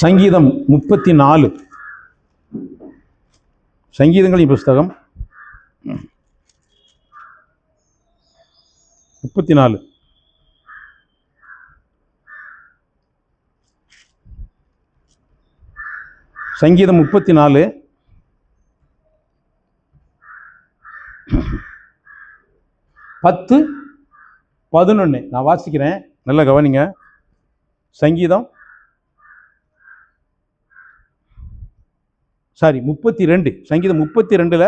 சங்கீதம் 34. சங்கீதங்களின் புஸ்தகம் 34. சங்கீதம் 34 10, 11 நான் வாசிக்கிறேன், நல்லா கவனிங்க. சங்கீதம் 32, சங்கீதம் 32ல்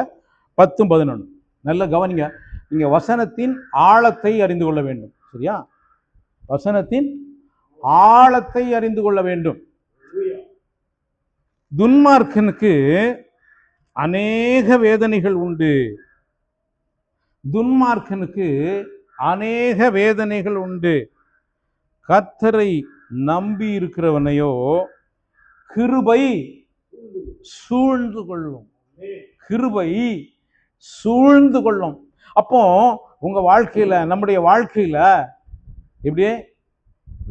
10, 11 நல்லா கவனிங்க. நீங்க வசனத்தின் ஆழத்தை அறிந்து கொள்ள வேண்டும். சரியா? வசனத்தின் ஆழத்தை அறிந்து கொள்ள வேண்டும். துன்மார்க்கனுக்கு அநேக வேதனைகள் உண்டு. துன்மார்க்கனுக்கு அநேக வேதனைகள் உண்டு. கர்த்தரை நம்பி இருக்கிறவனையோ கிருபை சூழ்ந்து கொள்ளும். கிருபை சூழ்ந்து கொள்ளும். அப்போ உங்க வாழ்க்கையில, நம்முடைய வாழ்க்கையில எப்படியே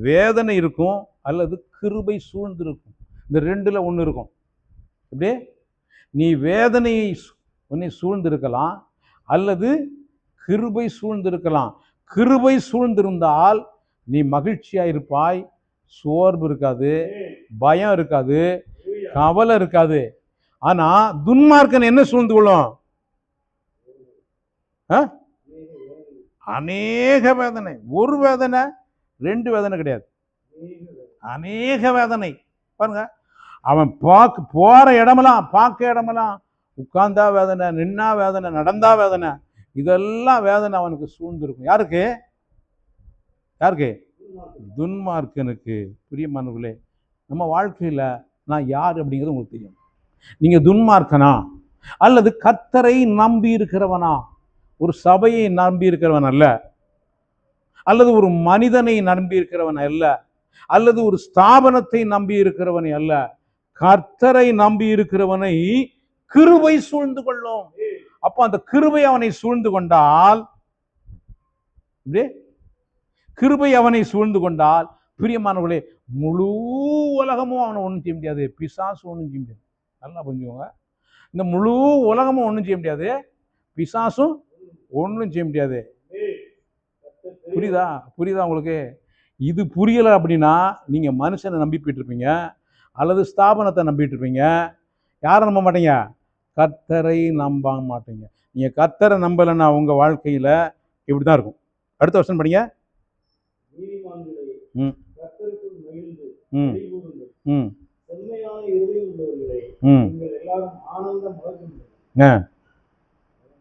வேதனை இருக்கும் அல்லது கிருபை சூழ்ந்து இருக்கும். இந்த ரெண்டுல ஒன்று இருக்கும். எப்படியே நீ வேதனையை உன்னை சூழ்ந்திருக்கலாம் அல்லது கிருபை சூழ்ந்திருக்கலாம். கிருபை சூழ்ந்திருந்தால் நீ மகிழ்ச்சியா இருப்பாய், சோர்வு இருக்காது, பயம் இருக்காது, கவலை இருக்காது. ஆனா துன்மார்க்கன் என்ன சூழ்ந்து கொள்ளும்? அநேக வேதனை. ஒரு வேதனை, ரெண்டு வேதனை கிடையாது, அநேக வேதனை. பாருங்க, அவன் போற இடமெல்லாம், பார்க்க இடமெல்லாம் உட்கார்ந்தா வேதனை, நின்னா வேதனை, நடந்தா வேதனை, இதெல்லாம் வேதனை அவனுக்கு சூழ்ந்திருக்கும். யாருக்கு? யாருக்கு? துன்மார்க்கனுக்கு. பிரியமானவர்களே, நம்ம வாழ்க்கையில நான் யார் அப்படிங்கிறது உங்களுக்கு தெரியும். நீங்க துன்மார்க்கனா அல்லது கர்த்தரை நம்பி இருக்கிறவனா? ஒரு சபையை நம்பி இருக்கிறவன் அல்ல, அல்லது ஒரு மனிதனை நம்பி இருக்கிறவன் அல்ல, அல்லது ஒரு ஸ்தாபனத்தை நம்பி இருக்கிறவனை அல்ல. கர்த்தரை நம்பி இருக்கிறவனை கிருபை சூழ்ந்து கொள்ளும். அப்போ அந்த கிருபை அவனை சூழ்ந்து கொண்டால், கிருபை அவனை சூழ்ந்து கொண்டால், பிரியமானவர்களே, முழு உலகமும் அவனை ஒன்றும் செய்ய முடியாது. பிசாசு ஒன்றும் செய்ய முடியாது. நல்லா புரிஞ்சுக்கோங்க. இந்த முழு உலகமும் ஒன்றும் செய்ய முடியாது, பிசாசும் ஒன்றும் செய்ய முடியாது. புரியுதா? புரியுதா உங்களுக்கு? இது புரியலை அப்படின்னா நீங்க மனுஷனை நம்பி போயிட்டு இருப்பீங்க அல்லது ஸ்தாபனத்தை நம்பிட்டு இருப்பீங்க. யாரை நம்ப மாட்டீங்க? கர்த்தரை நம்ப மாட்டீங்க. நீங்க கர்த்தரை நம்பலைன்னா உங்க வாழ்க்கையில இப்படிதான் இருக்கும். அடுத்த வருஷம் படிங்க.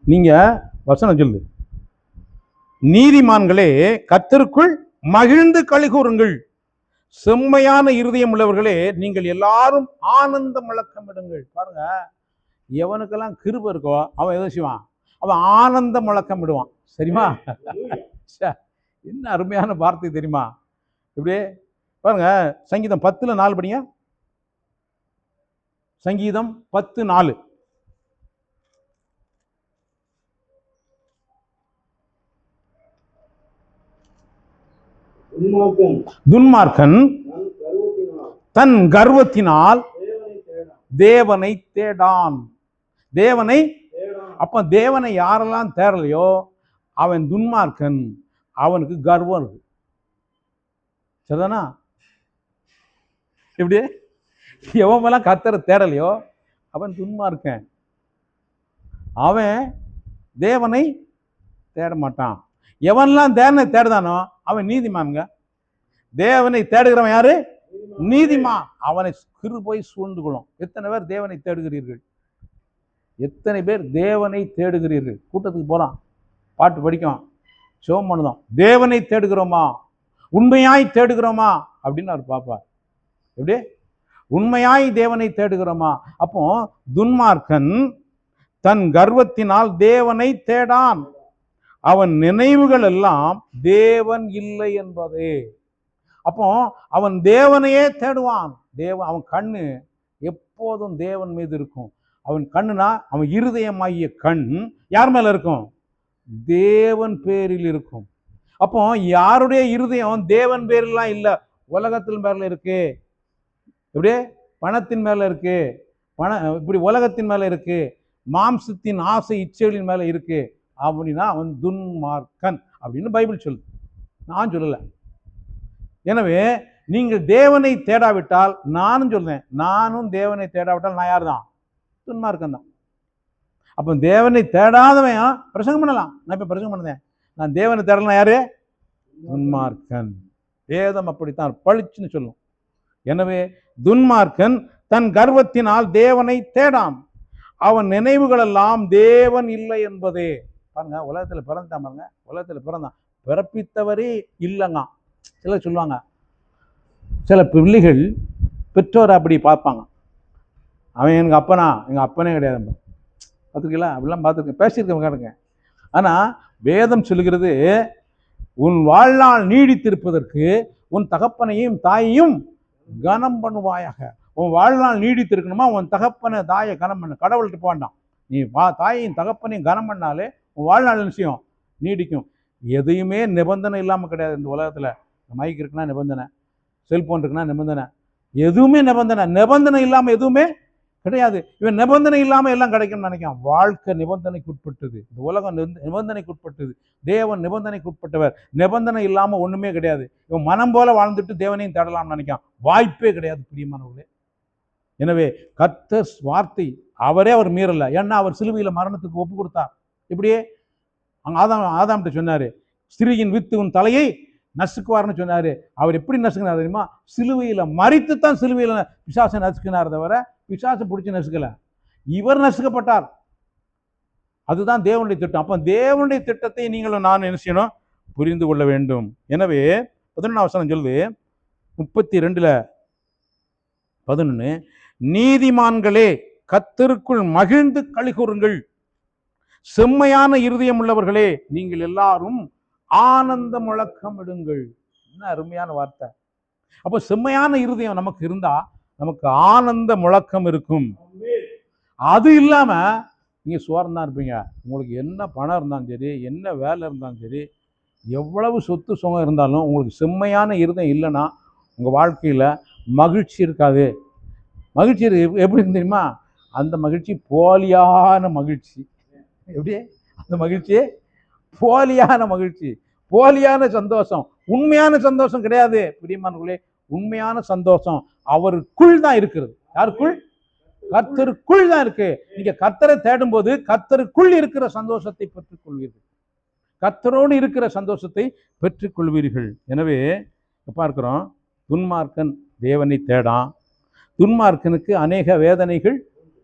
நீங்க வசனம் சொல்லு. நீதிமான்களே கர்த்தருக்குள் மகிழ்ந்து களி கூறுங்கள். செம்மையான இருதயம் உள்ளவர்களே நீங்கள் எல்லாரும் ஆனந்த முழக்கமிடுங்கள். பாருங்க, எவனுக்கெல்லாம் கிருபை இருக்கோ அவன் எதோ செய்வான், அவன் ஆனந்த முழக்கமிடுவான். சரிமா? என்ன அருமையான வார்த்தை தெரியுமா? இப்படியே பாருங்க, சங்கீதம் 10:4 படிங்க. சங்கீதம் 10:4. துன்மார்க்கன் தன் கர்வத்தினால் தேவனை தேடான். தேவனை, அப்ப தேவனை யாரெல்லாம் தேடலையோ அவன் துன்மார்க்கன். அவனுக்கு கர்வம் இருக்கு. சரிதானா? இப்படி எவன் கர்த்தரை தேடலையோ அவன் துன்மார்க்கன். அவன் தேவனை தேட மாட்டான். எவன்லாம் தேவனை தேடுதானோ அவன் நீதிமான்ங்க. தேவனை தேடுகிறவன் யாரு? நீதிமான். அவனை கிருபை சூழ்ந்து கொள்ளும். எத்தனை பேர் தேவனை தேடுகிறீர்கள்? எத்தனை பேர் தேவனை தேடுகிறீர்கள்? கூட்டத்துக்கு போறான், பாட்டு படிக்கும், சிவம் பண்ணுதோம். தேவனை தேடுகிறோமா, உண்மையாய் தேடுகிறோமா அப்படின்னு அவர் பார்ப்பார். எப்படி? உண்மையாய் தேவனை தேடுகிறோமா? அப்போ துன்மார்க்கன் தன் கர்வத்தினால் தேவனை தேடான். அவன் நினைவுகள் எல்லாம் தேவன் இல்லை என்பதே. அப்போ அவன் தேவனையே தேடுவான். அவன் கண்ணு எப்போதும் தேவன் மீது இருக்கும். அவன் கண்ணுனா அவன் இருதயமாகிய கண் யார் மேல இருக்கும்? தேவன் பேரில் இருக்கும். அப்போ யாருடைய இருதயம் தேவன் பேரெல்லாம் இல்லை, உலகத்தின் பேர்ல இருக்கு. எப்படியே பணத்தின் மேல இருக்கு, இப்படி உலகத்தின் மேல இருக்கு, மாம்சத்தின் ஆசை இச்சைகளின் மேல இருக்கு அப்படின்னா அவன் துன்மார்க்கன் அப்படின்னு பைபிள் சொல்லுது, நான் சொல்லல. எனவே நீங்கள் தேவனை தேடாவிட்டால், நானும் சொல்றேன், நானும் தேவனை தேடாவிட்டால் நான் யார் தான்? துன்மார்க்கன் தான். அப்போ தேவனை தேடாதவன் பிரசங்கம் பண்ணலாம். நான் இப்ப பிரசங்கம் பண்ணேன், நான் தேவனை தேடலாம், யாரு? துன்மார்க்கன். வேதம் அப்படித்தான் பளிச்சுன்னு சொல்லும். எனவே துன்மார்க்கன் தன் கர்வத்தினால் தேவனை தேடான், அவன் நினைவுகள் எல்லாம் தேவன் இல்லை என்பதே. பாருங்க, உலகத்துல பிறந்தான் பாருங்க, உலகத்துல பிறந்தான், பிறப்பித்தவரே இல்லைங்க. சிலர் சொல்லுவாங்க, சில பிள்ளைகள் பெற்றோரை அப்படி பார்ப்பாங்க, அவன் எனக்கு அப்பனா, எங்க அப்பனே கிடையாது. பார்த்துருக்கீங்களா? அப்படிலாம் பார்த்துருக்கேன், பேசியிருக்கேன். ஆனா வேதம் சொல்லுகிறது, உன் வாழ்நாள் நீடித்திருப்பதற்கு உன் தகப்பனையும் தாயையும் கனம் பண்ணுவாயாக. உன் வாழ்நாள் நீடித்திருக்கணுமா, உன் தகப்பனை தாயை கனம் பண்ண. கடவுள்கிட்ட போண்டாம், நீ தாயையும் தகப்பனையும் கனம் பண்ணாலே உன் வாழ்நாள் விஷயம் நீடிக்கும். எதையுமே நிபந்தனை இல்லாமல் கிடையாது இந்த உலகத்தில். மைக் இருக்குன்னா நிபந்தனை, செல்போன் இருக்குன்னா நிபந்தனை, எதுவுமே நிபந்தனை. நிபந்தனை இல்லாமல் எதுவுமே கிடையாது. இவன் நிபந்தனை இல்லாமல் எல்லாம் கிடைக்கும்னு நினைக்கான். வாழ்க்கை நிபந்தனைக்கு உட்பட்டது, இந்த உலகம் நிபந்தனைக்கு உட்பட்டது, தேவன் நிபந்தனைக்கு உட்பட்டவர். நிபந்தனை இல்லாமல் ஒன்றுமே கிடையாது. இவன் மனம் போல வாழ்ந்துட்டு தேவனையும் தேடலாம்னு நினைக்கான், வாய்ப்பே கிடையாது பிரியமானவர்களே. எனவே கர்த்தர் வார்த்தை அவரே அவர் மீறல. ஏன்னா அவர் சிலுவையில் மரணத்துக்கு ஒப்பு கொடுத்தார். இப்படியே ஆதாம்கிட்ட சொன்னாரு, ஸ்திரீயின் வித்து உன் தலையை நசுக்குவார்னு சொன்னாரு. அவர் எப்படி நசுக்கினார் தெரியுமா? சிலுவையில் மறித்து தான் சிலுவையில் பிசாசை நசுக்கினார் தவிர பிசாசை பிடிச்சி நசுக்கல, இவர் நசுக்கப்பட்டார். அதுதான் தேவனுடைய திட்டம். அப்போ தேவனுடைய திட்டத்தை நீங்களும் நான் என்ன செய்யணும்? புரிந்து கொள்ள வேண்டும். எனவே 11 வசனம் சொல்லுது, 32:11, நீதிமான்களே கர்த்தருக்குள் மகிழ்ந்து களி கூறுங்கள், செம்மையான இருதயம் உள்ளவர்களே நீங்கள் எல்லாரும் ஆனந்த முழக்கம் இடுங்கள். என்ன அருமையான வார்த்தை. அப்போ செம்மையான இருதயம் நமக்கு இருந்தா நமக்கு ஆனந்த முழக்கம் இருக்கும். அது இல்லாம நீங்க சோர்ந்தான் இருப்பீங்க. உங்களுக்கு என்ன பணம் இருந்தாலும் சரி, என்ன வேலை இருந்தாலும் சரி, எவ்வளவு சொத்து சுகம் இருந்தாலும் உங்களுக்கு செம்மையான இருதயம் இல்லைன்னா உங்க வாழ்க்கையில மகிழ்ச்சி இருக்காது. மகிழ்ச்சி எப்படி தெரியுமா? அந்த மகிழ்ச்சி போலியான மகிழ்ச்சி. எப்படி அந்த மகிழ்ச்சி? போலியான மகிழ்ச்சி, போலியான சந்தோஷம். உண்மையான சந்தோஷம் கிடையாது பிரியமானவர்களே. உண்மையான சந்தோஷம் அவருக்குள் தான் இருக்கிறது. யாருக்குள்? கர்த்தருக்குள் தான் இருக்கு. நீங்க கர்த்தரை தேடும் போது கர்த்தருக்குள் இருக்கிற சந்தோஷத்தை பெற்றுக் கொள்வீர்கள், கர்த்தரோடு இருக்கிற சந்தோஷத்தை பெற்றுக் கொள்வீர்கள். எனவே பார்க்கிறோம், துன்மார்க்கன் தேவனை தேடான், துன்மார்க்கனுக்கு அநேக வேதனைகள்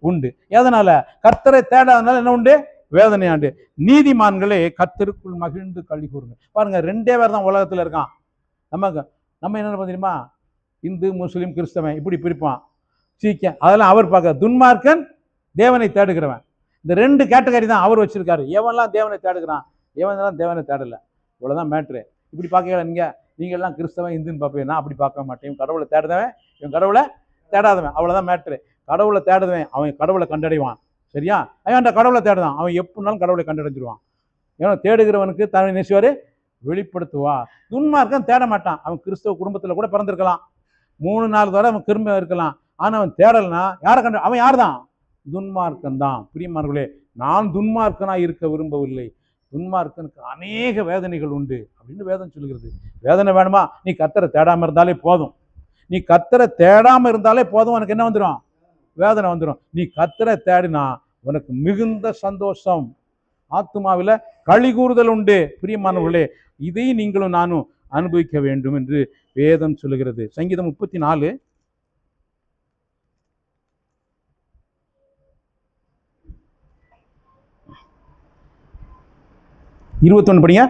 உண்டு. எதனால? கர்த்தரை தேடாதனால என்ன உண்டு? வேதனையாண்டு. நீதிமான்களே கர்த்தருக்குள் மகிழ்ந்து களி கூறுங்க. பாருங்க, ரெண்டே பேர் தான் உலகத்துல இருக்கான். நம்ம என்ன தெரியுமா? இந்து, முஸ்லீம், கிறிஸ்தவன் இப்படி பிரிப்பான், சீக்கியம், அதெல்லாம் அவர் பார்க்க. துன்மார்க்கன் தேவனை தேடுகிறவன், இந்த ரெண்டு கேட்டகரி தான் அவர் வச்சிருக்காரு. எவன்லாம் தேவனை தேடுகிறான், எவனெல்லாம் தேவனை தேடல, இவ்வளவுதான் மேட்ரு. இப்படி பார்க்க நீங்க எல்லாம் கிறிஸ்தவன் இந்துன்னு பார்ப்பேன், நான் அப்படி பார்க்க மாட்டேன். கடவுளை தேடுதவன், இவன் கடவுளை தேடாதவன், அவ்வளவுதான் மேட்ரு. கடவுளை தேடுதவன் அவன் கடவுளை கண்டடைவான். சரியா? அவன் கடவுளை தேடுதான், அவன் எப்படினாலும் கடவுளை கண்டடைஞ்சிருவான். ஏன்னா தேடுகிறவனுக்கு தன்னை நெசுவாரு வெளிப்படுத்துவா. துன்மார்க்கன் தேட மாட்டான். அவன் கிறிஸ்தவ குடும்பத்தில் கூட பிறந்திருக்கலாம், 3-4 தடவை அவன் திரும்ப இருக்கலாம், ஆனா அவன் தேடலைன்னா யாரை கண்டு? அவன் யார் தான்? துன்மார்க்கன் தான். பிரியமானவர்களே, நான் துன்மார்க்கனா இருக்க விரும்பவில்லை. துன்மார்க்கனுக்கு அநேக வேதனைகள் உண்டு அப்படின்னு வேதம் சொல்லுகிறது. வேதனை வேணுமா? நீ கர்த்தரை தேடாம இருந்தாலே போதும். நீ கர்த்தரை தேடாம இருந்தாலே போதும், உனக்கு என்ன வந்துடும்? வேதனை வந்துடும். நீ கர்த்தரை தேடினா உனக்கு மிகுந்த சந்தோஷம், ஆத்துமாவில் களி கூறுதல் உண்டு. பிரியமானவர்களே, இதை நீங்களும் நானும் அனுபவிக்க வேண்டும் என்று வேதம் சொல்லுகிறது. சங்கீதம் 34:21 படிங்க.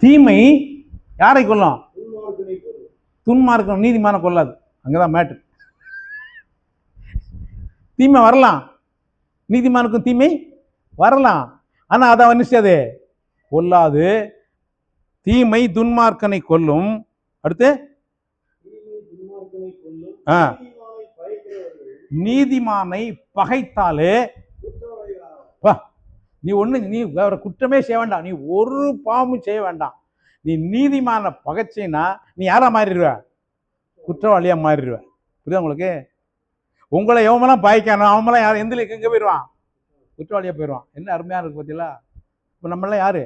தீமை யாரை கொல்லும்? துன்மார்க்கன் நீதிமான கொல்லாது. அங்கதான் மேட்ரு. தீமை வரலாம், நீதிமானுக்கும் தீமை வரலாம், ஆனா அதை நிச்சயது கொல்லாது. தீமை துன்மார்க்கனை கொல்லும். அடுத்து நீதிமானை பகைத்தாலே நீ வேற குற்றமே செய்ய வேண்டாம், நீ ஒரு பாவமும் செய்ய வேண்டாம். நீ நீதிமான பகைச்சின்னா நீ யாரா மாறிடுவ? குற்றவாளியா மாறிடுவ. புரியுதா உங்களுக்கு? உங்களை எவமெல்லாம் பாய்க்கணும் அவமெல்லாம் யார் எந்த எங்க போயிடுவான்? குற்றவாளியா போயிடுவான். என்ன அருமையா இருக்கு பார்த்தீங்களா? இப்போ நம்மளாம் யாரு?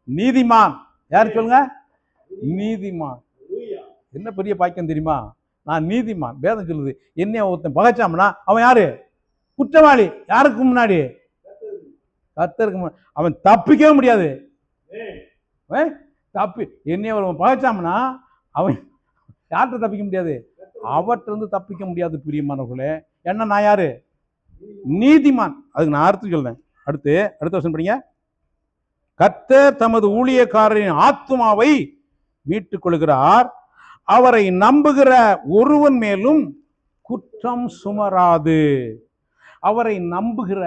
நீதிமான். யாரு சொல்லுங்க? நீதிமான். என்ன பெரிய பாக்கியம் தெரியுமா? நான் நீதிமான். வேதம் சொல்லுது என்ன ஒருத்தன் பகைச்சாம்னா அவன் யாரு? குற்றவாளி. யாருக்கு முன்னாடி? கர்த்தருக்கு முன்னாடி. அவன் தப்பிக்கவே முடியாது. தப்பி என்னைய ஒருவன் பகைச்சாம்னா அவன் யார்கிட்ட தப்பிக்க முடியாது? அவர்கிட்ட இருந்து தப்பிக்க முடியாது. பிரியமானவர்களே, என்ன நான் யாரு? நீதிமான். அதுக்கு நான் அர்த்தம் சொல்றேன். அடுத்த வருஷம் படிங்க. கர்த்தர் தமது ஊழியக்காரரின் ஆத்துமாவை மீட்டுக் கொள்கிறார், அவரை நம்புகிற ஒருவன் மேலும் குற்றம் சுமராது. அவரை நம்புகிற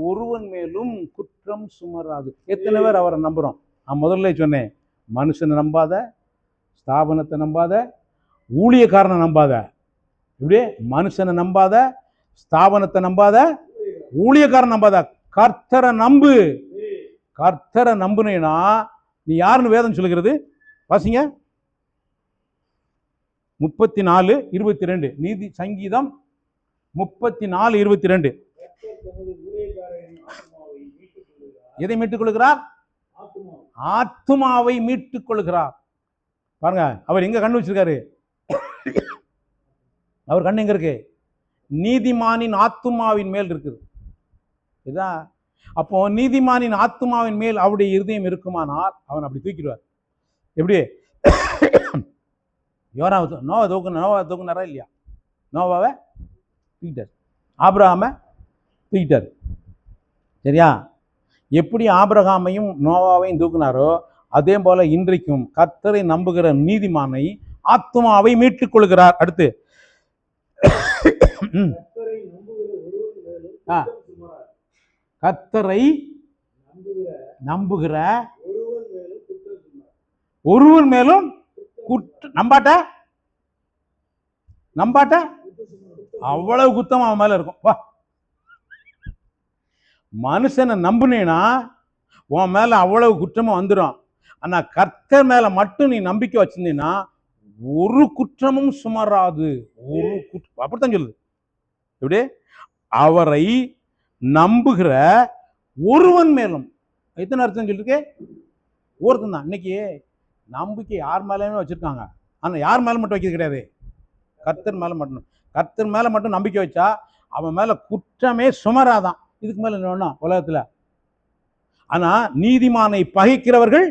ஒருவன் மேலும் குற்றம் சுமராது. எத்தனை பேர் அவரை நம்புறோம்? நான் முதல்ல சொன்னேன், மனுஷனை நம்பாத, ஸ்தாபனத்தை நம்பாத, ஊழியக்காரனை நம்பாத. இப்படி மனுஷனை நம்பாத, ஸ்தாபனத்தை நம்பாத, ஊழியக்காரன் நம்பாத, கர்த்தரை நம்பு. கர்த்தரை நம்புனேனா நீ யாருன்னு வேதம் சொல்லுகிறது? வாசிங்க. 34:22 நீதி சங்கீதம் 34:22. எதை மீட்டுக் கொள்கிறார்? ஆத்துமாவை மீட்டுக் கொள்கிறார். பாருங்க, அவர் எங்க கண்ணு வச்சிருக்காரு? அவர் கண்ணு எங்க இருக்கு? நீதிமானின் ஆத்துமாவின் மேல் இருக்குது. இதான். அப்போ நீதிமானின் ஆத்துமாவின் மேல் அவருடைய இருதயம் இருக்குமானால் அவன் அப்படி தூக்கிடுவார். எப்படி? நோவா தூக்குனாரா இல்லையா? நோவாவை தூக்கிட்டார், ஆபிரகாமை தூக்கிட்டார். சரியா? எப்படி ஆபிரகாமையும் நோவாவையும் தூக்குனாரோ அதே போல இன்றைக்கும் கர்த்தரை நம்புகிற நீதிமானை ஆத்துமாவை மீட்டுக் கொள்கிறார். அடுத்து கர்த்தரை நம்புகிற ஒருவன் மேலும் நம்பாட்ட அவ்வளவு குத்தம் அவன் மேல இருக்கும். வா, மனுஷனை நம்புனேனா உன் மேல அவ்வளவு குற்றமும் வந்துடும். ஆனா கர்த்தர் மேல மட்டும் நீ நம்பிக்கை வச்சிருந்தீங்கன்னா ஒரு குற்றமும் சுமராது. ஒரு குற்றம் அப்படித்தான் சொல்லுது. எப்படி? அவரை நம்புகிற ஒருவன் மேலும். எத்தனை அர்த்தம் சொல்லிருக்கு? ஒருத்தன் தான். இன்னைக்கு நம்பிக்கை யார் மேலேயுமே வச்சிருக்காங்க, ஆனா யார் மேல மட்டும் வைக்கிறது கிடையாது, கர்த்தர் மேல மட்டும். கர்த்தர் மேல மட்டும் நம்பிக்கை வச்சா அவன் மேல குற்றமே சுமராதான். இதுக்கு மேல என்ன உலகத்துல? ஆனா நீதிமானை பகைக்கிறவர்கள்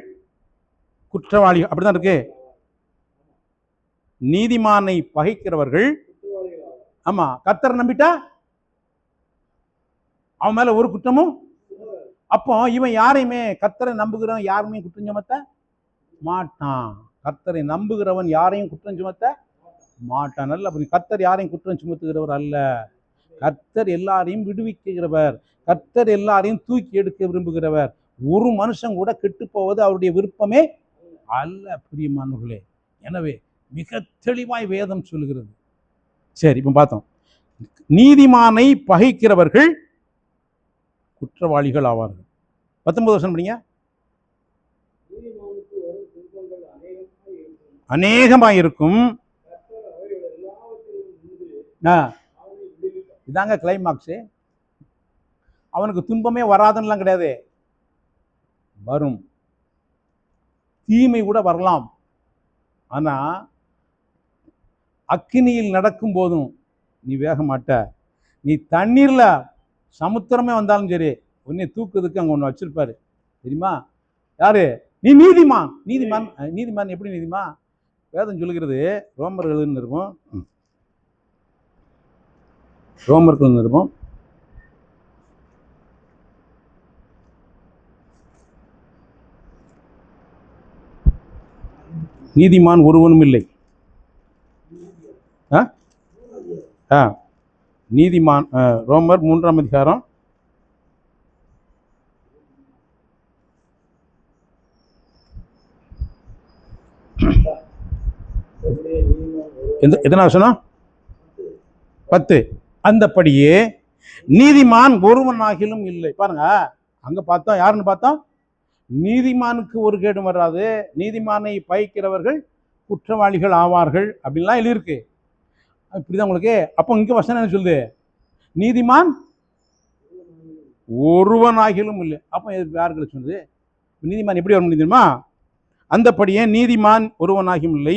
குற்றவாளி. அப்படிதான் இருக்கு. நீதிமானை பகைக்கிறவர்கள், ஆமா, கர்த்தரை நம்பிட்டா அவன் மேல ஒரு குற்றமும். அப்போ இவன் யாரையுமே, கர்த்தரை நம்புகிறவன் யாருமே குற்றம் சுமத்த மாட்டான். கர்த்தரை நம்புகிறவன் யாரையும் குற்றம் சுமத்த மாட்டான். நல்ல கர்த்தர் யாரையும் குற்றம் சுமத்துகிறவர் அல்ல. கர்த்தர் எல்லாரையும் விடுவிக்கிறவர். கர்த்தர் எல்லாரையும் தூக்கி எடுக்க விரும்புகிறவர். ஒரு மனுஷன் கூட கெட்டு போவது அவருடைய விருப்பமே அல்ல. பிரியமானவர்களே, எனவே மிக தெளிவாய் வேதம் சொல்லுகிறது. சரி, இப்ப பார்த்தோம், நீதிமானை பகைக்கிறவர்கள் குற்றவாளிகள் ஆவார்கள். 19 வருஷம் படிங்க. அநேகமாய் இருக்கும். இதாங்க கிளைமாக்ஸ். அவனுக்கு துன்பமே வராதுன்னு கிடையாது, வரும். தீமை கூட வரலாம். ஆனா அக்கினியில் நடக்கும் போதும் நீ வேக மாட்ட. நீ தண்ணீர்ல சமுத்திரமே வந்தாலும் சரி உன்னை தூக்குறதுக்கு அங்க ஒண்ணு வச்சிருப்பாரு. தெரியுமா? யாரு? நீ நீதிமான். நீதிமான் நீதிமான் எப்படி நீதிமான்? வேதம் சொல்லுகிறது. ரோமர்கள் இருக்கும், ரோமர்கள் இருக்கும். நீதிமான் ஒருவனும் இல்லை. நீதிமான் ரோமர் 3ஆம் அதிகாரம் 10. அந்தபடியே நீதிமான் ஒருவனாகிலும் இல்லை. பாருங்க, அங்க பார்த்தோம் யாருன்னு பார்த்தோம்? நீதிமானுக்கு ஒரு கேடும் வராது, நீதிமானை பயக்கிறவர்கள் குற்றவாளிகள் ஆவார்கள் அப்படின்லாம் எழுதியிருக்கு. இப்படிதான் உங்களுக்கு. அப்போ இங்க வசனம் என்ன சொல்லுது? நீதிமான் ஒருவனாகிலும் இல்லை. அப்போ யாருக்கு சொல்லுது? நீதிமான் எப்படி வர முடியும் தெரியுமா? அந்தபடியே நீதிமான் ஒருவனாகியும் இல்லை,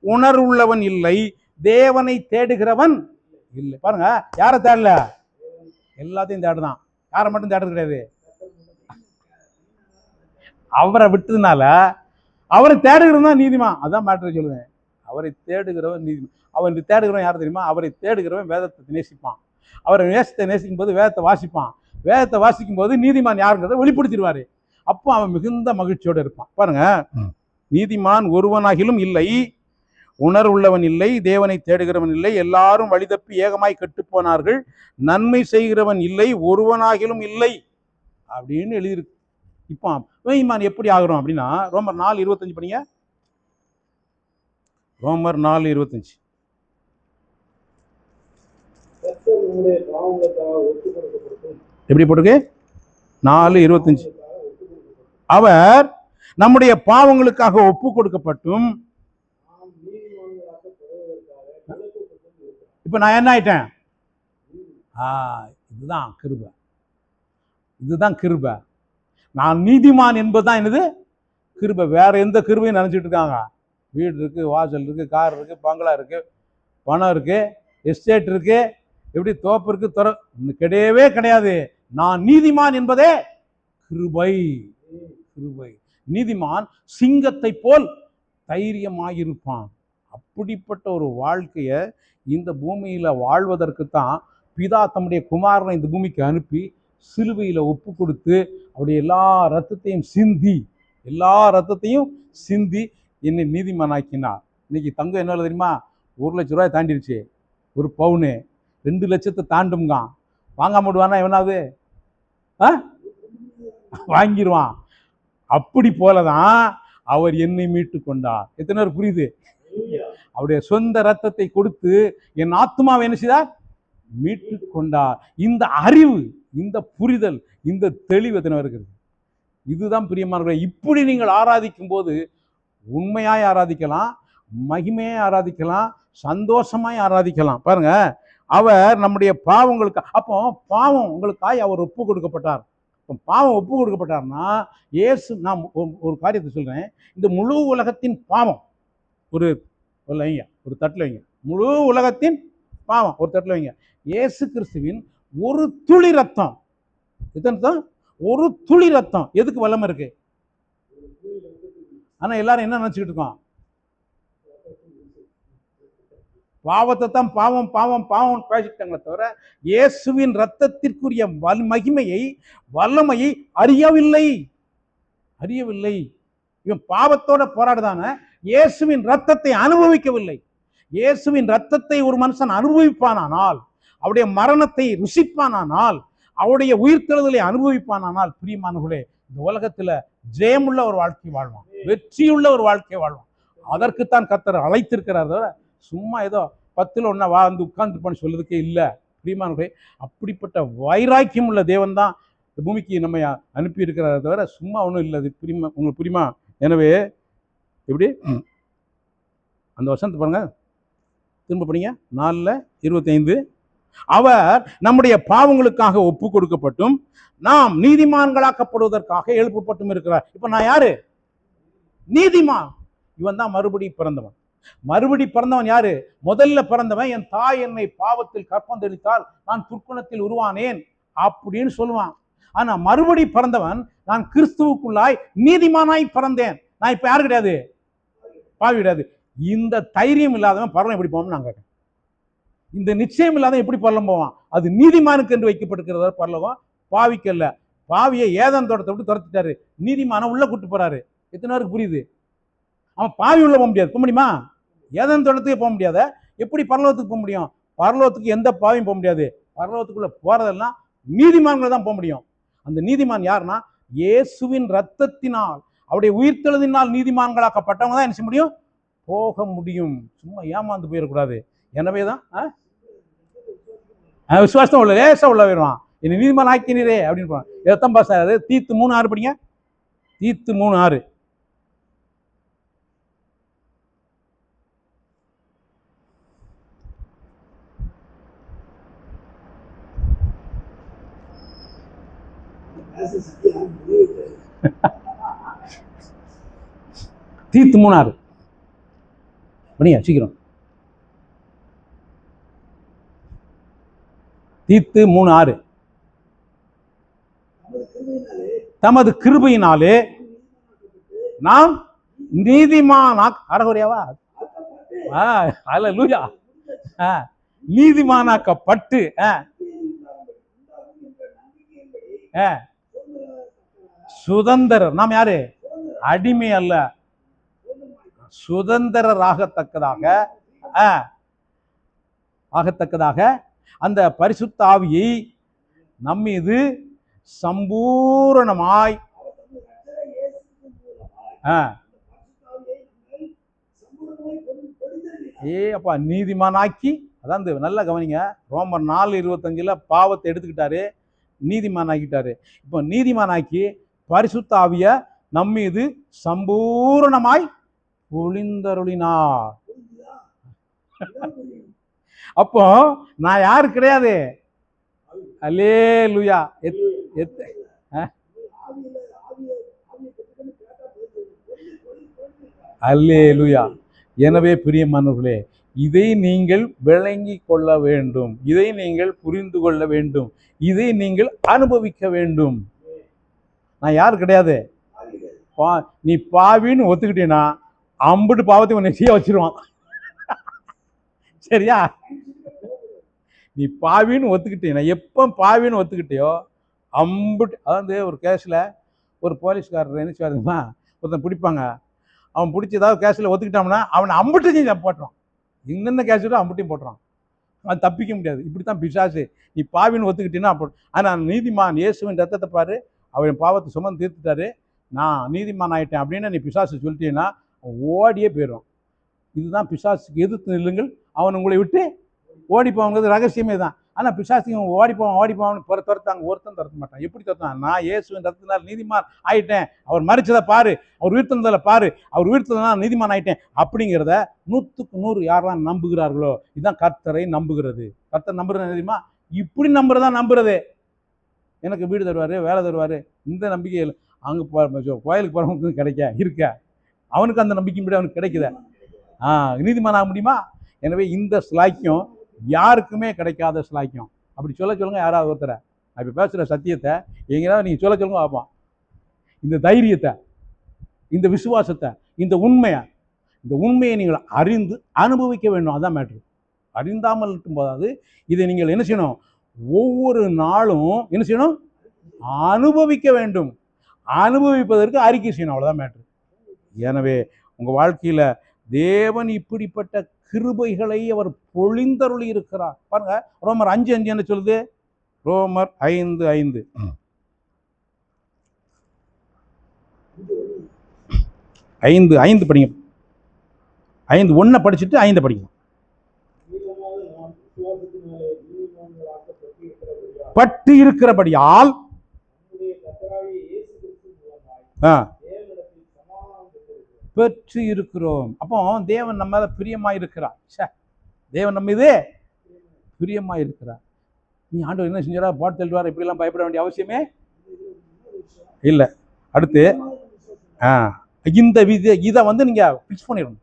உணர்வுள்ளவன் இல்லை, தேவனை தேடுகிறவன் இல்லை. பாருங்க, யாரை தேடல? எல்லாத்தையும் தேடுதான். யாரை மட்டும் தேடுறது கிடையாது. அவரை விட்டதுனால அவரை தேடுகிறவன் தான் நீதிமான். அதான் மேட்டர் சொல்லுவேன். அவரை தேடுகிறவன் நீதிமான். அவன் தேடுகிறவன் யார் தெரியுமா? அவரை தேடுகிறவன் வேதத்தை நேசிப்பான். அவரை நேசிக்கும் போது வேதத்தை வாசிப்பான். வேதத்தை வாசிக்கும் போது நீதிமான் யாருங்கிறத வெளிப்படுத்திடுவாரு. அப்போ அவன் மிகுந்த மகிழ்ச்சியோடு இருப்பான். பாருங்க, நீதிமான் ஒருவனாகிலும் இல்லை, உணர்வுள்ளவன் இல்லை, தேவனை தேடுகிறவன் இல்லை, எல்லாரும் வழிதப்பி ஏகமாய் கெட்டு போனார்கள், நன்மை செய்கிறவன் இல்லை, ஒருவனாகிலும் இல்லை அப்படின்னு எழுதியிருக்கு. இப்போ நீதிமான் எப்படி ஆகிறோம் அப்படின்னா, ரோமர் 4:25 படிங்க. ரோமர் 4:25. எப்படி போட்டிருக்கு? 4:25. அவர் நம்முடைய பாவங்களுக்காக ஒப்பு கொடுக்கப்பட்டும். இப்ப நான் என்ன ஆயிட்டேன்? இதுதான் கிருபை. இதுதான் கிருபை. நான் நீதிமான் என்பதுதான் என்னது? கிருபை. வேற எந்த கிருபையும் நினைச்சிட்டு இருக்காங்க. வீடு இருக்கு, வாசல் இருக்கு, கார் இருக்கு, பங்களா இருக்கு, பணம் இருக்கு, எஸ்டேட் இருக்கு, எப்படி தோப்பு இருக்கு, கிடையவே கிடையாது. நான் நீதிமான் என்பதே கிருபை. கிருபை. நீதிமான் சிங்கத்தை போல் தைரியமாயிருப்பான். அப்படிப்பட்ட ஒரு வாழ்க்கைய இந்த பூமியில வாழ்வதற்கு தான் பிதா தம்முடைய குமாரனை இந்த பூமிக்கு அனுப்பி சிலுவையில ஒப்பு கொடுத்து அவருடைய எல்லா ரத்தத்தையும் சிந்தி என்னை நீதிமானாக்கினார். இன்னைக்கு தங்கம் என்ன தெரியுமா? 1 லட்ச ரூபாய் தாண்டிடுச்சு. ஒரு பவுனு 2 லட்சத்தை தாண்டுங்க. வாங்காம விடுவானா எவனாவது? வாங்கிடுவான். அப்படி போலதான் அவர் என்னை மீட்டு கொண்டார். எத்தனை பேர் புரியுது? அவருடைய சொந்த ரத்தத்தை கொடுத்து என் ஆத்மாவை என்ன செய்தார்? மீட்டு கொண்டார். இந்த அறிவு, இந்த புரிதல், இந்த தெளிவு எத்தனை இருக்குது? இதுதான் பிரியமானவர்களே. இப்படி நீங்கள் ஆராதிக்கும் போது உண்மையாய் ஆராதிக்கலாம், மகிமையாய் ஆராதிக்கலாம், சந்தோஷமாய் ஆராதிக்கலாம். பாருங்க, அவர் நம்முடைய பாவங்களுக்கு, அப்போ பாவம் உங்களுக்காய் அவர் ஒப்பு கொடுக்கப்பட்டார். பாவம் ஒப்பு கொடுக்கப்பட்டார்னா இயேசு, நான் ஒரு காரியத்தை சொல்றேன். இந்த முழு உலகத்தின் பாவம் ஒரு வைங்க, ஒரு தட்டில் வைங்க. முழு உலகத்தின் பாவம் ஒரு தட்டில் வைங்க. இயேசு கிறிஸ்துவின் ஒரு துளி ரத்தம், எத்தனை? ஒரு துளி ரத்தம் எதுக்கு வல்லமை இருக்கு? ஆனா எல்லாரும் என்ன நினைச்சுக்கிட்டு இருக்கோம்? பாவத்தை தான் பாவம் பாவம் பாவம் பேசிட்டாங்களே தவிர இயேசுவின் ரத்தத்திற்குரிய மகிமையை, வல்லமையை அறியவில்லை. இவன் பாவத்தோட போராடுதான, இயேசுவின் ரத்தத்தை அனுபவிக்கவில்லை. இயேசுவின் ரத்தத்தை ஒரு மனுஷன் அனுபவிப்பானால், அவருடைய மரணத்தை ருசிப்பானால், அவருடைய உயிர்த்தெழுதலை அனுபவிப்பானால், பிரியமானவர்களே, இந்த உலகத்துல ஜெயமுள்ள ஒரு வாழ்க்கை வாழ்வான், வெற்றியுள்ள ஒரு வாழ்க்கை வாழ்வான். அதற்குத்தான் கர்த்தர் அழைத்திருக்கிறார். சும்மா ஏதோ 10ல் 1 வந்து உட்கார்ந்துருப்பான்னு சொல்றதுக்கே இல்லை. பிரியமானவர்களே, அப்படிப்பட்ட வைராக்கியம் உள்ள தேவன் தான் இந்த பூமிக்கு நம்ம அனுப்பி இருக்கிறார தவிர சும்மா ஒன்றும் இல்லை. அது புரியுமா? உங்களுக்கு புரியுமா? எனவே எப்படி அந்த வசனத்தை பாருங்க, திரும்ப படிங்க. 4:25. அவர் நம்முடைய பாவங்களுக்காக ஒப்பு கொடுக்கப்பட்டும் நாம் நீதிமான்களாக்கப்படுவதற்காக எழுப்பப்பட்டும் இருக்கிறார். இப்ப நான் யாரு? நீதிமான். இவன் தான் மறுபடி பிறந்தவன். மறுபடி பிறந்தவன் யாரு? முதல்ல பிறந்தவன், என் தாய் என்னை பாவத்தில் கற்பந்தளித்தால் நான் துர்க்குணத்தில் உருவானேன் அப்படின்னு சொல்லுவான். ஆனா மறுபடி பிறந்தவன், நான் கிறிஸ்துவுக்குள்ளாய் நீதிமானாய் பிறந்தேன். நான் இப்ப யாரு கிடையாது? பாவி கிடையாது. இந்த தைரியம் இல்லாதவன் பரலம் எப்படி போவோம்? நான் கேட்டேன். இந்த நிச்சயம் இல்லாதவன் எப்படி பரலம் போவான்? அது நீதிமானுக்கு என்று வைக்கப்பட்டிருக்கிறத பரலவம், பாவிக்கல்ல. பாவியை ஏதேன் தோட்டத்தை விட்டு துரத்திட்டாரு, நீதிமான உள்ள கூட்டு போறாரு. எத்தனை பேருக்கு புரியுது? அவன் பாவி உள்ள போக முடியாது. போக முடியுமா? ஏதேன் தோட்டத்துக்கே போக முடியாத எப்படி பரலோகத்துக்கு போக முடியும்? பரலோகத்துக்கு எந்த பாவியும் போக முடியாது. பரலோகத்துக்குள்ள போறதெல்லாம் நீதிமான்களை தான் போக முடியும். அந்த நீதிமான் யாருன்னா, இயேசுவின் ரத்தத்தினால், அவருடைய உயிர்த்தெழுதினால் நீதிமான்களாக்கப்பட்டவங்க தான் என்ன செய்ய முடியும்? போக முடியும். சும்மா ஏமாந்து போயிடக்கூடாது. எனவே தான் விசுவாசம் உள்ள லேசா உள்ள வருவான். என்னை நீதிமான் ஆக்கினீரே அப்படின்னு போவான். எத்தம் பாஸ் ஆகுது? தீத்து 3:6 படிங்க. தீத்து 3:6. தீத்து 3:6 பண்ணியா சீக்கிரம். தீத்து 3:6. தமது கிருபையினாலே நாம் அறகுறையாவா அல்லேலூயா நீதிமானாக்கப்பட்டு சுதந்திரர். நாம் யாரு? அடிமை அல்ல, சுதந்திரராகத்தக்கதாக அந்த பரிசுத்த ஆவியை நம்மீது சம்பூரணமாய் அப்பா நீதிமானாக்கி. அதான் நல்ல கவனிங்க, ரோமர் 4:25 பாவத்தை எடுத்துக்கிட்டாரு, நீதிமானாக்கிட்டாரு. இப்போ நீதிமானாக்கி பரிசுத்த ஆவிய நம்மீது சம்பூரணமாய் பொழிந்தருளினார். அப்போ நான் யாரு கிடையாது. அல்லேலூயா. அல்லேலூயா. எனவே பிரியமானவர்களே, இதை நீங்கள் விளங்கி கொள்ள வேண்டும், இதை நீங்கள் புரிந்து கொள்ள வேண்டும், இதை நீங்கள் அனுபவிக்க வேண்டும். நான் யாரு கிடையாது. நீ பாவின்னு ஒத்துக்கிட்டீன்னா அம்புட்டு பாவத்தை உன்னை செய்ய வச்சிருவான். சரியா? நீ பாவின்னு ஒத்துக்கிட்டீங்கன்னா, எப்போ பாவின்னு ஒத்துக்கிட்டியோ அம்புட்டு. அதாவது ஒரு கேஸில் ஒரு போலீஸ்காரர் என்ன செய்வாருமா, ஒருத்தன் பிடிப்பாங்க, அவன் பிடிச்சி ஏதாவது கேஸில் ஒத்துக்கிட்டான்னா அவனை அம்புட்டையும் போட்டுறான். என்னென்ன கேஸ் அம்புட்டையும் போட்டுறான். அது தப்பிக்க முடியாது. இப்படி தான் பிசாசு. நீ பாவின்னு ஒத்துக்கிட்டீங்கன்னா அப்போ. ஆனால் நீதிமான் இயேசுவின் ரத்தத்தை பாரு, அவன் பாவத்தை சுமந்து தீர்த்துட்டாரு, நான் நீதிமான் ஆகிட்டேன் அப்படின்னு நீ பிசாசு சொல்லிட்டீங்கன்னா ஓடியே போயிடும். இதுதான் பிசாசுக்கு எதிர்த்து நில்லுங்கள், அவன் உங்களை விட்டு ஓடிப்போங்கிறது ரகசியமே தான். ஆனால் பிசாசுக்கு ஓடிப்போவான்னு துரத்தாங்க, ஒருத்தன் துரத்த மாட்டான். எப்படி துரத்தான்? நான் இயேசுவின் ரத்தத்தினால் நீதிமான் ஆகிட்டேன், அவர் மரிச்சதை பாரு, அவர் உயிர்த்தெழுந்ததை பாரு, அவர் உயிர்த்தெழுந்ததால் நீதிமான் ஆகிட்டேன் அப்படிங்கிறத 100க்கு 100 யாரெல்லாம் நம்புகிறார்களோ இதுதான் கர்த்தரை நம்புகிறது. கர்த்தர் நம்புறது தெரியுமா? இப்படி நம்புறதா நம்புறது. எனக்கு வீடு தருவார், வேலை தருவார், இந்த நம்பிக்கை அங்கே கோயிலுக்கு போகிறவங்களுக்கு இருக்க அவனுக்கு அந்த நம்பிக்கை முடியும், அவனுக்கு கிடைக்குத. நீதிமான் ஆக முடியுமா? எனவே இந்த ஸ்லாக்கியம் யாருக்குமே கிடைக்காத ஸ்லாக்கியம். அப்படி சொல்லுங்க யாராவது ஒருத்தரை. நான் இப்போ பேசுகிற சத்தியத்தை எங்கேயாவது நீங்கள் சொல்லுங்க பார்ப்போம். இந்த தைரியத்தை, இந்த விசுவாசத்தை, இந்த உண்மையை நீங்கள் அறிந்து அனுபவிக்க வேண்டும். அதான் மேட்ரு. அறிந்தாமல் இருக்கும் போதாவது இதை நீங்கள் என்ன செய்யணும்? ஒவ்வொரு நாளும் என்ன செய்யணும்? அனுபவிக்க வேண்டும். அனுபவிப்பதற்கு அறிக்கை செய்யணும். அவ்வளோதான் மேட்ரு. எனவே உங்கள் வாழ்க்கையில் தேவன் இப்படிப்பட்ட கிருபைகளை அவர் பொழிந்தருளி இருக்கிறார். பாருங்க, ரோமர் 5:5 என்ன சொல்லுது? ரோமர் 5:5 5:5 படிங்க. 5:1 படிச்சுட்டு 5 படிங்க. பட்டு இருக்கிறபடியால் பெற்று இருக்கிறோம். அப்போ தேவன் நம்ம மேல பிரியமாய் இருக்கிறார். தேவன் நம்ம இது பிரியமாய் இருக்கிறார். நீ ஆண்டவர் என்ன செஞ்சாரா, பாட்டு தள்ளுவார், இப்படிலாம் பயப்பட வேண்டிய அவசியமே இல்லை. அடுத்து இந்த இதை நீங்க ஃபிக்ஸ் பண்ணிடணும்.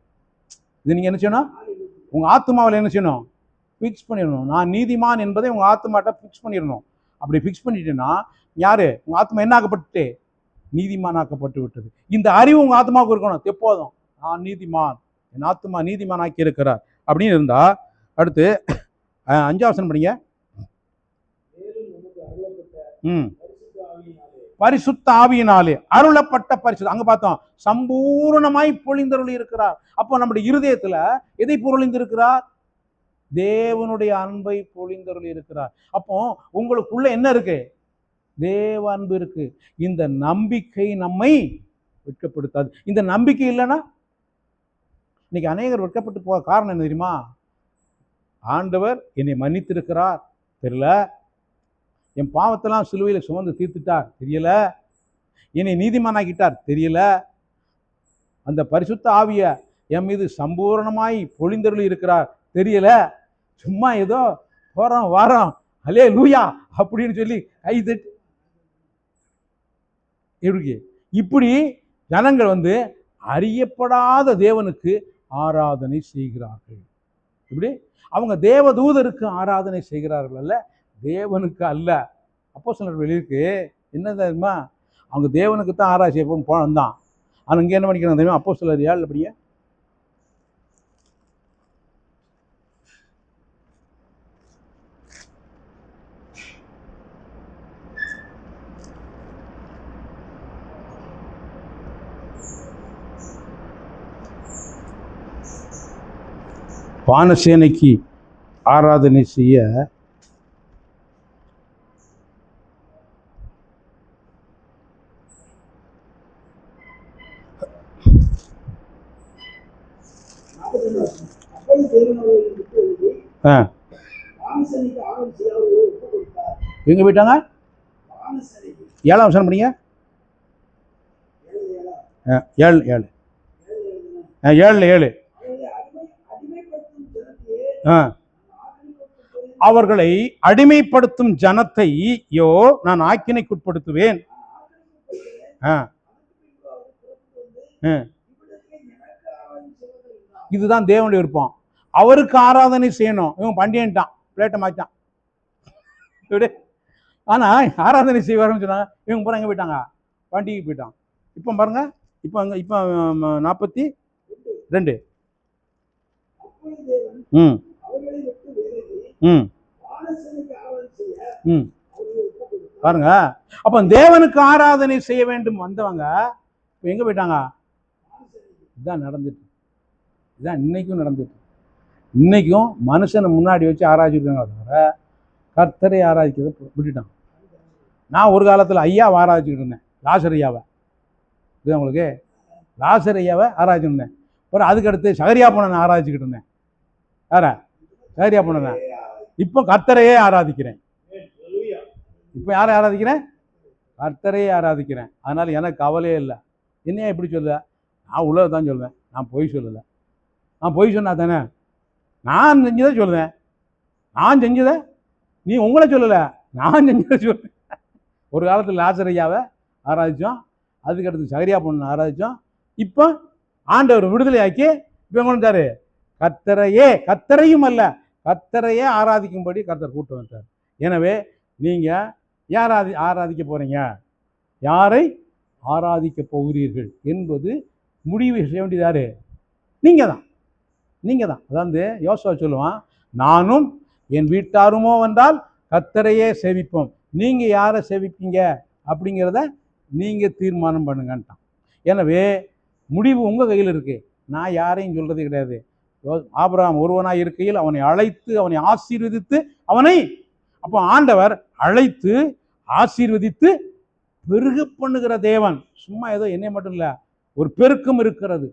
இது நீங்க என்ன செய்யணும்? உங்க ஆத்மாவில் என்ன செய்யணும்? ஃபிக்ஸ் பண்ணிடணும். நான் நீதிமான் என்பதை உங்க ஆத்மாட்ட ஃபிக்ஸ் பண்ணிடணும். அப்படி ஃபிக்ஸ் பண்ணிட்டேன்னா யாரு? உங்க ஆத்மா என்ன ஆக்கப்பட்டு? நீதிமானாக்கப்பட்டு விட்டது. இந்த அறிவு உங்க ஆத்மாவுக்கு இருக்கணும். எப்போதும் நான் நீதிமான், என் ஆத்மா நீதிமான் ஆக்கி இருக்கிறார் அப்படின்னு இருந்தா. அடுத்து 5 வசனம் படிங்க. பரிசுத்த ஆவியினாலே அருளப்பட்ட பரிசுத்த. அங்க பார்த்தோம் சம்பூர்ணமாய் பொழிந்தருளி இருக்கிறார். அப்போ நம்முடைய இருதயத்துல எதை பொழிந்து இருக்கிறார்? தேவனுடைய அன்பை பொழிந்தருளி இருக்கிறார். அப்போ உங்களுக்குள்ள என்ன இருக்கு? தேவ அன்பு இருக்கு. இந்த நம்பிக்கை நம்மை வெட்கப்படுத்தாது. இந்த நம்பிக்கை இல்லைன்னா இன்னைக்கு அநேகர் வெட்கப்பட்டு போக காரணம் என்ன தெரியுமா? ஆண்டவர் என்னை மன்னித்திருக்கிறார் தெரியல, என் பாவத்தெல்லாம் சிலுவையில் சுமந்து தீர்த்துட்டார் தெரியல, என்னை நீதிமானாக்கிட்டார் தெரியல. அந்த பரிசுத்த ஆவிய என் மீது சம்பூரணமாய் பொழிந்தருளி இருக்கிறார் தெரியல. சும்மா ஏதோ போறோம் வாரோம் ஹல்லே லூயா அப்படின்னு சொல்லி கை தட்டி இருக்கு. இப்படி ஜனங்கள் அறியப்படாத தேவனுக்கு ஆராதனை செய்கிறார்கள். இப்படி அவங்க தேவதூதருக்கு ஆராதனை செய்கிறார்கள் அல்ல, தேவனுக்கு அல்ல. அப்போஸ்தலர் வெளியிருக்கு என்ன தெரியுமா, அவங்க தேவனுக்கு தான் ஆராய்ச்சி செய்யப்போன்னு போனதான். ஆனால் இங்கே என்ன பண்ணிக்கிறாங்க தெரியுமா, அப்போஸ்தலர் 7 அப்படியே வானசேனைக்கு ஆராதனை செய்ய எங்க போயிட்டாங்க? 7ஆம் வசனம் படிங்க. 7 அவர்களை அடிமைப்படுத்தும் ஜனத்தை நான் ஆக்கினைக்குட்படுத்துவேன். இதுதான் தேவனுடைய விருப்பம். அவருக்கு ஆராதனை செய்யணும். இவன் பண்டியன்ட்டான், பிளேட்டை மாட்டான். ஆனா ஆராதனை செய்வாருன்னு சொன்னாங்க. இவங்க பூரா எங்க போயிட்டாங்க? பண்டிகைக்கு போயிட்டான். இப்போ பாருங்க, இப்போ 42 பாருங்க. அப்ப தேவனுக்கு ஆராதனை செய்ய வேண்டும் வந்தவங்க எங்க போயிட்டாங்க? இதுதான் நடந்துட்டு, இதுதான் இன்னைக்கும் நடந்துட்டு. இன்னைக்கும் மனுஷனை முன்னாடி வச்சு ஆராய்ச்சிருக்காங்க தவிர கர்த்தரை ஆராய்க்கிறத விட்டுட்டான். நான் ஒரு காலத்தில் ஐயாவை ஆராய்ச்சிக்கிட்டு இருந்தேன், லாசர் ஐயாவை. இது உங்களுக்கு லாசர் ஐயாவை ஆராய்ச்சிட்டு இருந்தேன். அப்புறம் அதுக்கடுத்து சகரியா பொண்ணனை ஆராய்ச்சிக்கிட்டு இருந்தேன். யார? சகரியா பொண்ணனை. இப்போ கர்த்தரையே ஆராதிக்கிறேன். இப்போ யாரை ஆராதிக்கிறேன்? கர்த்தரையே ஆராதிக்கிறேன். அதனால எனக்கு கவலையே இல்லை. என்னையா எப்படி சொல்ல? நான் உள்ளதான் சொல்லுவேன், நான் பொய் சொல்லலை. நான் பொய் சொன்னா தானே? நான் செஞ்சதை சொல்லுவேன். நான் செஞ்சதை நீ உங்களை சொல்லலை, நான் செஞ்சதை சொல்லுவேன். ஒரு காலத்தில் லாசர் ஐயாவை ஆராதித்தோம், அதுக்கடுத்து சகரியா பொண்ணை ஆராதித்தோம். இப்போ ஆண்டவர் விடுதலையாக்கி இப்போ கொண்டாரு கர்த்தரையும் அல்ல, கர்த்தரையே ஆராதிக்கும்படி கர்த்தர் கூட்டு வந்தார். எனவே நீங்கள் யார் ஆராதிக்க போகிறீங்க, யாரை ஆராதிக்க போகிறீர்கள் என்பது முடிவு செய்ய வேண்டியது யாரு? நீங்கள் தான். அதாவது யோசுவா சொல்லுவான், நானும் என் வீட்டாருமோ வந்தால் கர்த்தரையே சேவிப்போம், நீங்கள் யாரை சேவிப்பீங்க அப்படிங்கிறத நீங்கள் தீர்மானம் பண்ணுங்கன்ட்டான். எனவே முடிவு உங்கள் கையில் இருக்கு. நான் யாரையும் சொல்றது கிடையாது. ஆபிரகாம் ஒருவனாய் இருக்கையில் அவனை அழைத்து அவனை ஆசீர்வதித்து அவனை, அப்போ ஆண்டவர் அழைத்து ஆசீர்வதித்து பெருக பண்ணுகிற தேவன். சும்மா ஏதோ என்னை மட்டும் இல்லை, ஒரு பெருக்கம் இருக்கிறது,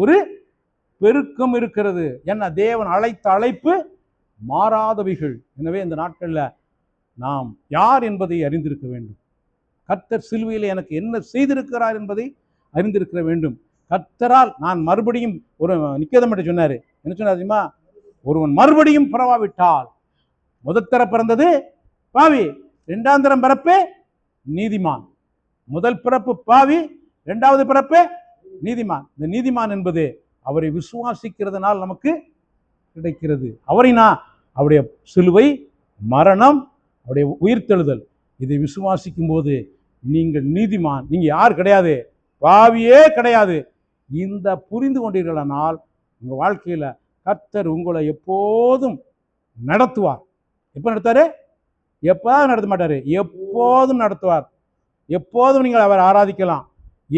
ஒரு பெருக்கம் இருக்கிறது. என்ன? தேவன் அழைத்த அழைப்பு மாறாதவைகள். எனவே இந்த நாட்களில் நாம் யார் என்பதை அறிந்திருக்க வேண்டும். கர்த்தர் சிலுவையில் எனக்கு என்ன செய்திருக்கிறார் என்பதை அறிந்திருக்க வேண்டும். கர்த்தரால் நான் மறுபடியும் ஒரு நிக்கோதேமுட்ட சொன்னாரு, என்ன சொன்னார் தெரியுமா? ஒருவன் மறுபடியும் பிறவாவிட்டால், முதற்தர பிறந்தது பாவி, 2ஆம் தரம் பிறப்பு நீதிமான். முதல் பிறப்பு பாவி, 2வது பிறப்பு நீதிமான். இந்த நீதிமான் என்பது அவரை விசுவாசிக்கிறதுனால் நமக்கு கிடைக்கிறது. அவருடைய சிலுவை மரணம், அவருடைய உயிர்த்தெழுதல், இதை விசுவாசிக்கும் போது நீங்கள் நீதிமான். நீங்க யார் கிடையாது, பாவியே கிடையாது. இந்த புரிந்து கொண்டீர்களானால் உங்க வாழ்க்கையில கர்த்தர் உங்களை எப்போதும் நடத்துவார். எப்ப நடத்தாரு? எப்போதும் நடத்த மாட்டாரு, எப்போதும் நடத்துவார். எப்போதும் நீங்கள் அவரை ஆராதிக்கலாம்,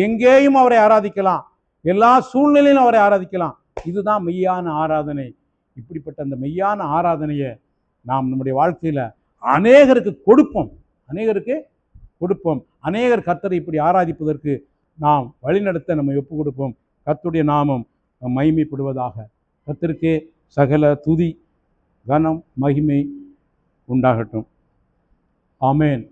எங்கேயும் அவரை ஆராதிக்கலாம், எல்லா சூழ்நிலையிலும் அவரை ஆராதிக்கலாம். இதுதான் மெய்யான ஆராதனை. இப்படிப்பட்ட அந்த மெய்யான ஆராதனையை நாம் நம்முடைய வாழ்க்கையில அநேகருக்கு கொடுப்போம். அநேகர் கர்த்தரை இப்படி ஆராதிப்பதற்கு நாம் வழிநடத்த நம்ம ஒப்பு கொடுப்போம். கர்த்தருடைய நாமம் மகிமைப்படுவதாக. கர்த்தருக்கே சகல துதி கனம் மகிமை உண்டாகட்டும். ஆமென்.